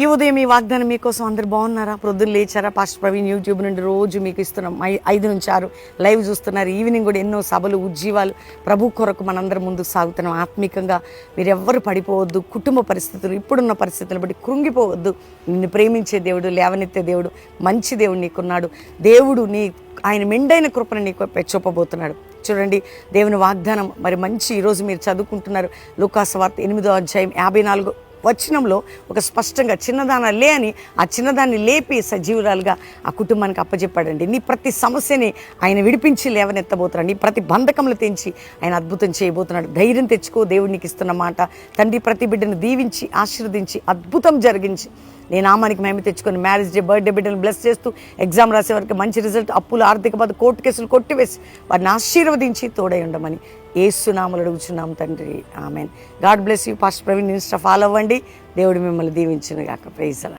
ఈ ఉదయం ఈ వాగ్దానం మీకోసం అందరు బాగున్నారా? ప్రొద్దున లేచారా? పాస్టర్ ప్రవీణ్ యూట్యూబ్ నుండి రోజు మీకు ఇస్తున్నాం. 5 నుంచి 6 లైవ్ చూస్తున్నారు. ఈవినింగ్ కూడా ఎన్నో సభలు, ఉజ్జీవాలు ప్రభు కొరకు మనందరం ముందుకు సాగుతున్నాం. ఆత్మీకంగా మీరెవ్వరు పడిపోవద్దు. కుటుంబ పరిస్థితులు, ఇప్పుడున్న పరిస్థితులను బట్టి కృంగిపోవద్దు. నిన్ను ప్రేమించే దేవుడు, లేవనెత్తే దేవుడు, మంచి దేవుడు నీకున్నాడు. దేవుడు ఆయన మెండైన కృపను నీకు చూపబోతున్నాడు. చూడండి, దేవుని వాగ్దానం మరి మంచి ఈరోజు మీరు చదువుకుంటున్నారు. లూకాసు వార్త 8వ అధ్యాయం 54వ వచనంలో ఒక స్పష్టంగా చిన్నదాన లే అని ఆ చిన్నదాన్ని లేపి సజీవురాలుగా ఆ కుటుంబానికి అప్పచెప్పాడండి. నీ ప్రతి సమస్యని ఆయన విడిపించి లేవనెత్తబోతున్నాడు. నీ ప్రతి బంధకంలో తెంచి ఆయన అద్భుతం చేయబోతున్నాడు. ధైర్యం తెచ్చుకో, దేవుడు నీకు ఇస్తున్న మాట. తండ్రి ప్రతి బిడ్డను దీవించి ఆశీర్వదించి అద్భుతం జరిగించి నీ నామానికి మహిమ తెచ్చుకొని మ్యారేజ్ డే, బర్త్డే బిడ్డను బ్లెస్ చేస్తూ ఎగ్జామ్ రాసే వరకు మంచి రిజల్ట్, అప్పులు, ఆర్థిక బాధ, కోర్టు కేసులు కొట్టివేసి వారిని ఆశీర్వదించి తోడై ఉండమని యేసు నామములో అడుగుచున్నాం తండ్రి, amen. God bless you. Pastor Praveen Insta follow అవ్వండి. దేవుడు మిమ్మల్ని దీవించును గాక. Praise the lord.